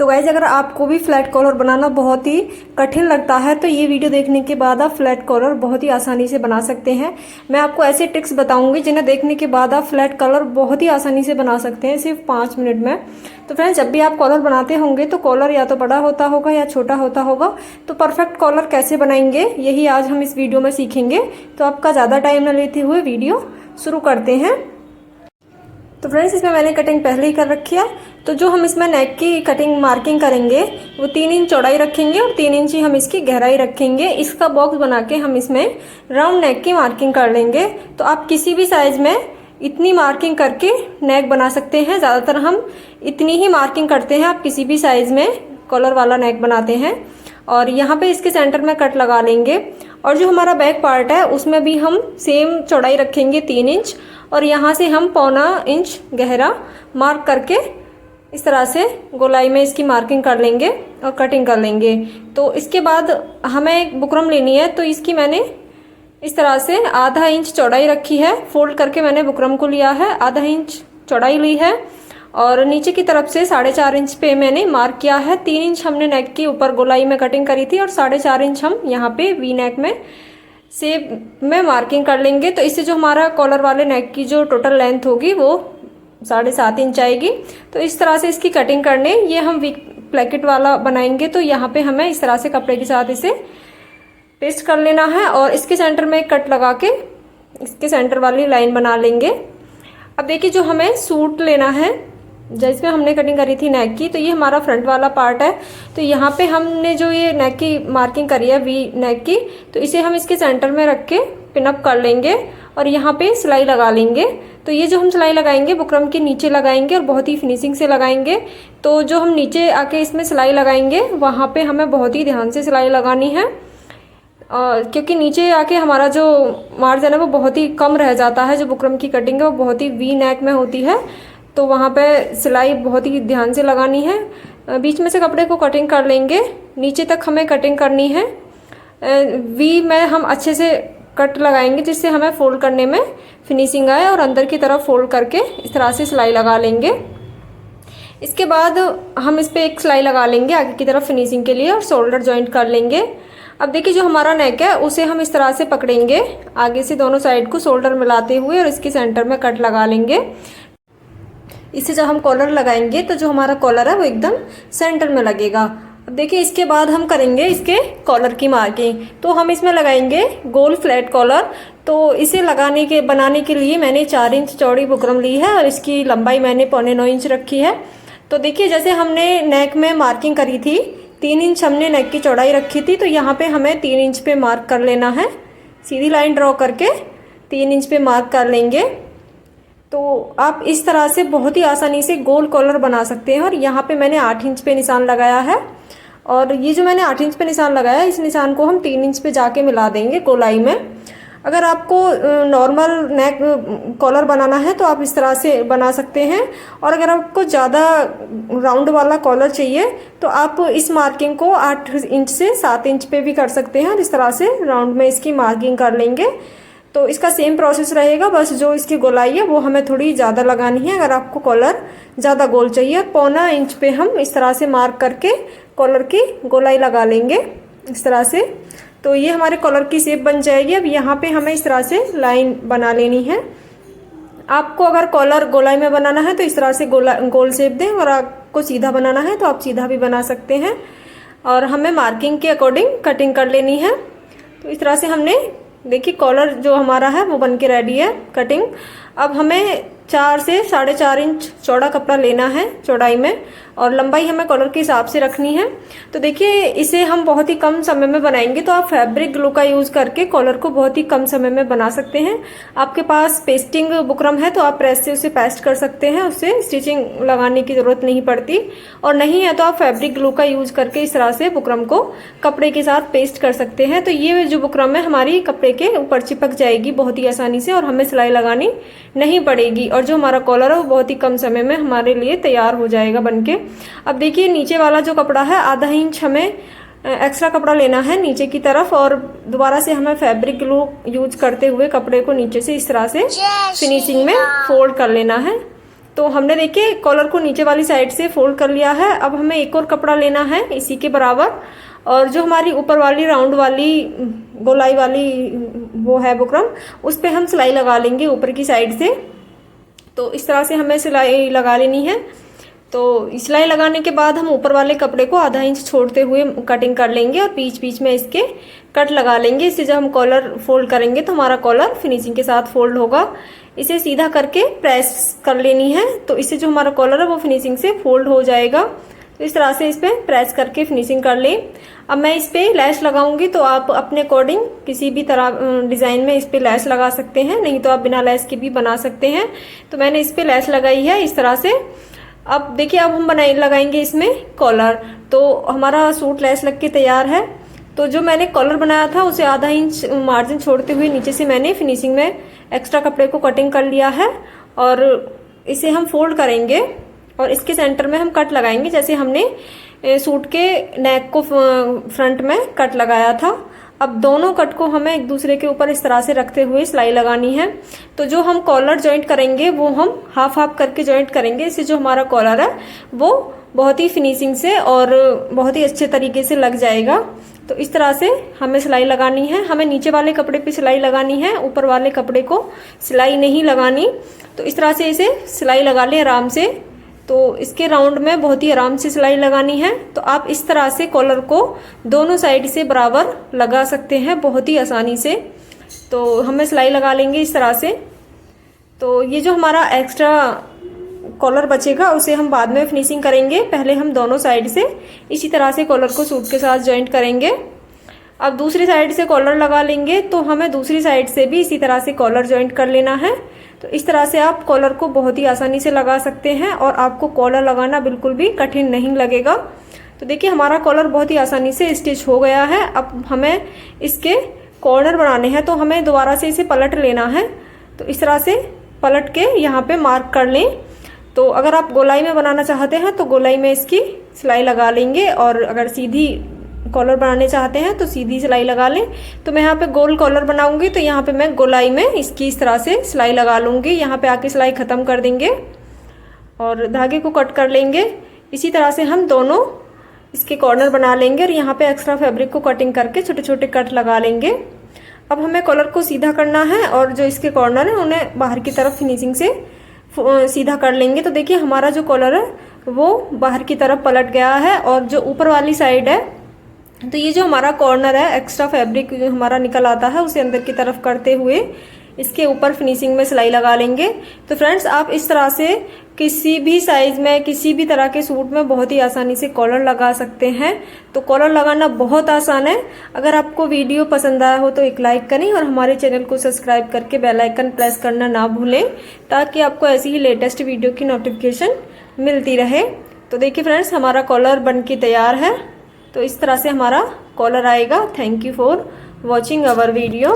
तो गाइज अगर आपको भी फ्लैट कॉलर बनाना बहुत ही कठिन लगता है तो ये वीडियो देखने के बाद आप फ्लैट कॉलर बहुत ही आसानी से बना सकते हैं। मैं आपको ऐसे ट्रिक्स बताऊंगी जिन्हें देखने के बाद आप फ्लैट कॉलर बहुत ही आसानी से बना सकते हैं सिर्फ 5 मिनट में। तो फ्रेंड्स, जब भी आप कॉलर बनाते होंगे तो कॉलर या तो बड़ा होता होगा या छोटा होता होगा, तो परफेक्ट कॉलर कैसे बनाएंगे यही आज हम इस वीडियो में सीखेंगे। तो आपका ज़्यादा टाइम न लेते हुए वीडियो शुरू करते हैं। तो फ्रेंड्स, इसमें मैंने कटिंग पहले ही कर रखी है। तो जो हम इसमें नेक की कटिंग मार्किंग करेंगे वो 3 इंच चौड़ाई रखेंगे और 3 इंच ही हम इसकी गहराई रखेंगे। इसका बॉक्स बना के हम इसमें राउंड नेक की मार्किंग कर लेंगे। तो आप किसी भी साइज में इतनी मार्किंग करके नेक बना सकते हैं। ज़्यादातर हम इतनी ही मार्किंग करते हैं, आप किसी भी साइज में कॉलर वाला नेक बनाते हैं। और यहाँ पे इसके सेंटर में कट लगा लेंगे। और जो हमारा बैक पार्ट है उसमें भी हम सेम चौड़ाई रखेंगे 3 इंच और यहाँ से हम 1.25 इंच गहरा मार्क करके इस तरह से गोलाई में इसकी मार्किंग कर लेंगे और कटिंग कर लेंगे। तो इसके बाद हमें एक बुकरम लेनी है। तो इसकी मैंने इस तरह से ½ इंच चौड़ाई रखी है। फोल्ड करके मैंने बुकरम को लिया है, ½ इंच चौड़ाई ली है और नीचे की तरफ से 4.5 इंच पे मैंने मार्क किया है। 3 इंच हमने नेक की ऊपर गोलाई में कटिंग करी थी और 4.5 इंच हम यहाँ पे वी नेक में शेप में मार्किंग कर लेंगे। तो इससे जो हमारा कॉलर वाले नेक की जो टोटल लेंथ होगी वो 7.5 इंच आएगी। तो इस तरह से इसकी कटिंग करने, ये हम वी प्लेकेट वाला बनाएंगे। तो यहाँ पे हमें इस तरह से कपड़े के साथ इसे पेस्ट कर लेना है और इसके सेंटर में कट लगा के इसके सेंटर वाली लाइन बना लेंगे। अब देखिए, जो हमें सूट लेना है जिसमें हमने कटिंग करी थी नेक की, तो ये हमारा फ्रंट वाला पार्ट है। तो यहाँ पे हमने जो ये नेक की मार्किंग करी है वी नेक की, तो इसे हम इसके सेंटर में रख के पिनअप कर लेंगे और यहाँ पे सिलाई लगा लेंगे। तो ये जो हम सिलाई लगाएंगे बुकरम के नीचे लगाएंगे और बहुत ही फिनिशिंग से लगाएंगे। तो जो हम नीचे आके इसमें सिलाई लगाएंगे वहाँ पे हमें बहुत ही ध्यान से सिलाई लगानी है, क्योंकि नीचे आके हमारा जो मार्जिन है वो बहुत ही कम रह जाता है। जो बुकरम की कटिंग है वो बहुत ही वी नेक में होती है, तो वहाँ पे सिलाई बहुत ही ध्यान से लगानी है। बीच में से कपड़े को कटिंग कर लेंगे, नीचे तक हमें कटिंग करनी है। वी में हम अच्छे से कट लगाएंगे जिससे हमें फोल्ड करने में फिनिशिंग आए और अंदर की तरफ फोल्ड करके इस तरह से सिलाई लगा लेंगे। इसके बाद हम इस पर एक सिलाई लगा लेंगे आगे की तरफ फिनिशिंग के लिए और शोल्डर जॉइंट कर लेंगे। अब देखिए, जो हमारा नेक है उसे हम इस तरह से पकड़ेंगे आगे से दोनों साइड को शोल्डर मिलाते हुए और इसके सेंटर में कट लगा लेंगे। इससे जब हम कॉलर लगाएंगे तो जो हमारा कॉलर है वो एकदम सेंटर में लगेगा। अब देखिए, इसके बाद हम करेंगे इसके कॉलर की मार्किंग। तो हम इसमें लगाएंगे गोल फ्लैट कॉलर। तो इसे बनाने के लिए मैंने 4 इंच चौड़ी बुकरम ली है और इसकी लंबाई मैंने 0.25 इंच रखी है। तो देखिए, जैसे हमने नेक में मार्किंग करी थी 3 इंच हमने नेक की चौड़ाई रखी थी, तो यहाँ पे हमें 3 इंच पे मार्क कर लेना है। सीधी लाइन ड्रॉ करके 3 इंच पे मार्क कर लेंगे। तो आप इस तरह से बहुत ही आसानी से गोल कॉलर बना सकते हैं। और यहाँ पे मैंने 8 इंच पे निशान लगाया है और ये जो मैंने 8 इंच पे निशान लगाया है इस निशान को हम 3 इंच पे जाके मिला देंगे गोलाई में। अगर आपको नॉर्मल नेक कॉलर बनाना है तो आप इस तरह से बना सकते हैं, और अगर आपको ज़्यादा राउंड वाला कॉलर चाहिए तो आप इस मार्किंग को 8 इंच से 7 इंच पे भी कर सकते हैं और इस तरह से राउंड में इसकी मार्किंग कर लेंगे। तो इसका सेम प्रोसेस रहेगा, बस जो इसकी गोलाई है वो हमें थोड़ी ज़्यादा लगानी है अगर आपको कॉलर ज़्यादा गोल चाहिए। 0.25 इंच पे हम इस तरह से मार्क करके कॉलर की गोलाई लगा लेंगे इस तरह से। तो ये हमारे कॉलर की शेप बन जाएगी। अब यहाँ पे हमें इस तरह से लाइन बना लेनी है। आपको अगर कॉलर गोलाई में बनाना है तो इस तरह से गोल शेप दें, और आपको सीधा बनाना है तो आप सीधा भी बना सकते हैं। और हमें मार्किंग के अकॉर्डिंग कटिंग कर लेनी है। तो इस तरह से हमने देखिए कॉलर जो हमारा है वो बन के रेडी है कटिंग। अब हमें 4 से 4.5 इंच चौड़ा कपड़ा लेना है चौड़ाई में, और लंबाई हमें कॉलर के हिसाब से रखनी है। तो देखिए, इसे हम बहुत ही कम समय में बनाएंगे, तो आप फैब्रिक ग्लू का यूज़ करके कॉलर को बहुत ही कम समय में बना सकते हैं। आपके पास पेस्टिंग बुकरम है तो आप प्रेस से उसे पेस्ट कर सकते हैं, उससे स्टिचिंग लगाने की ज़रूरत नहीं पड़ती। और नहीं है तो आप फैब्रिक ग्लू का यूज़ करके इस तरह से बुकरम को कपड़े के साथ पेस्ट कर सकते हैं। तो ये जो बुकरम है हमारी कपड़े के ऊपर चिपक जाएगी बहुत ही आसानी से और हमें सिलाई लगानी नहीं पड़ेगी, और जो हमारा कॉलर है वो बहुत ही कम समय में हमारे लिए तैयार हो जाएगा बनके। अब देखिए, नीचे वाला जो कपड़ा है ½ इंच हमें एक्स्ट्रा कपड़ा लेना है नीचे की तरफ, और दोबारा से हमें फैब्रिक ग्लू यूज करते हुए कपड़े को नीचे से इस तरह से फिनिशिंग में फोल्ड कर लेना है। तो हमने देखिए कॉलर को नीचे वाली साइड से फोल्ड कर लिया है। अब हमें एक और कपड़ा लेना है इसी के बराबर, और जो हमारी ऊपर वाली राउंड वाली गोलाई वाली वो है बुकरम, उस पे हम सिलाई लगा लेंगे ऊपर की साइड से। तो इस तरह से हमें सिलाई लगा लेनी है। तो सिलाई लगाने के बाद हम ऊपर वाले कपड़े को आधा इंच छोड़ते हुए कटिंग कर लेंगे और बीच बीच में इसके कट लगा लेंगे। इससे जब हम कॉलर फोल्ड करेंगे तो हमारा कॉलर फिनिशिंग के साथ फोल्ड होगा। इसे सीधा करके प्रेस कर लेनी है, तो इससे जो हमारा कॉलर है वो फिनिशिंग से फोल्ड हो जाएगा। तो इस तरह से इस पर प्रेस करके फिनिशिंग कर लें। अब मैं इस पर लैश लगाऊंगी, तो आप अपने अकॉर्डिंग किसी भी तरह डिज़ाइन में इस पर लैश लगा सकते हैं, नहीं तो आप बिना लैश के भी बना सकते हैं। तो मैंने इस पर लैश लगाई है इस तरह से। अब देखिए अब हम लगाएंगे इसमें कॉलर। तो हमारा सूट लैस लग के तैयार है। तो जो मैंने कॉलर बनाया था उसे आधा इंच मार्जिन छोड़ते हुए नीचे से मैंने फिनिशिंग में एक्स्ट्रा कपड़े को कटिंग कर लिया है, और इसे हम फोल्ड करेंगे और इसके सेंटर में हम कट लगाएंगे, जैसे हमने सूट के नेक को फ्रंट में कट लगाया था। अब दोनों कट को हमें एक दूसरे के ऊपर इस तरह से रखते हुए सिलाई लगानी है। तो जो हम कॉलर जॉइंट करेंगे वो हम हाफ हाफ करके जॉइंट करेंगे। इससे जो हमारा कॉलर है वो बहुत ही फिनिशिंग से और बहुत ही अच्छे तरीके से लग जाएगा। तो इस तरह से हमें सिलाई लगानी है। हमें नीचे वाले कपड़े पे सिलाई लगानी है, ऊपर वाले कपड़े को सिलाई नहीं लगानी। तो इस तरह से इसे सिलाई लगा लें आराम से। तो इसके राउंड में बहुत ही आराम से सिलाई लगानी है। तो आप इस तरह से कॉलर को दोनों साइड से बराबर लगा सकते हैं बहुत ही आसानी से। तो हमें सिलाई लगा लेंगे इस तरह से। तो ये जो हमारा एक्स्ट्रा कॉलर बचेगा उसे हम बाद में फिनिशिंग करेंगे। पहले हम दोनों साइड से इसी तरह से कॉलर को सूट के साथ जॉइंट करेंगे। अब दूसरी साइड से कॉलर लगा लेंगे, तो हमें दूसरी साइड से भी इसी तरह से कॉलर जॉइंट कर लेना है। तो इस तरह से आप कॉलर को बहुत ही आसानी से लगा सकते हैं और आपको कॉलर लगाना बिल्कुल भी कठिन नहीं लगेगा। तो देखिए हमारा कॉलर बहुत ही आसानी से स्टिच हो गया है। अब हमें इसके कॉर्नर बनाने हैं, तो हमें दोबारा से इसे पलट लेना है। तो इस तरह से पलट के यहाँ पे मार्क कर लें। तो अगर आप गोलाई में बनाना चाहते हैं तो गोलाई में इसकी सिलाई लगा लेंगे, और अगर सीधी कॉलर बनाने चाहते हैं तो सीधी सिलाई लगा लें। तो मैं यहाँ पे गोल कॉलर बनाऊंगी, तो यहाँ पे मैं गोलाई में इसकी इस तरह से सिलाई लगा लूंगी। यहाँ पे आके सिलाई खत्म कर देंगे और धागे को कट कर लेंगे। इसी तरह से हम दोनों इसके कॉर्नर बना लेंगे और यहाँ पे एक्स्ट्रा फैब्रिक को कटिंग करके छोटे छोटे कट लगा लेंगे। अब हमें कॉलर को सीधा करना है और जो इसके कॉर्नर है उन्हें बाहर की तरफ फिनिशिंग से सीधा कर लेंगे। तो देखिए हमारा जो कॉलर है वो बाहर की तरफ पलट गया है, और जो ऊपर वाली साइड है, तो ये जो हमारा कॉर्नर है एक्स्ट्रा फैब्रिक जो हमारा निकल आता है उसे अंदर की तरफ करते हुए इसके ऊपर फिनिशिंग में सिलाई लगा लेंगे। तो फ्रेंड्स आप इस तरह से किसी भी साइज में किसी भी तरह के सूट में बहुत ही आसानी से कॉलर लगा सकते हैं। तो कॉलर लगाना बहुत आसान है। अगर आपको वीडियो पसंद आया हो तो एक लाइक करें और हमारे चैनल को सब्सक्राइब करके बेल आइकन प्रेस करना ना भूलें, ताकि आपको ऐसी ही लेटेस्ट वीडियो की नोटिफिकेशन मिलती रहे। तो देखिए फ्रेंड्स हमारा कॉलर बन के तैयार है। तो इस तरह से हमारा कॉलर आएगा। Thank you for watching our video.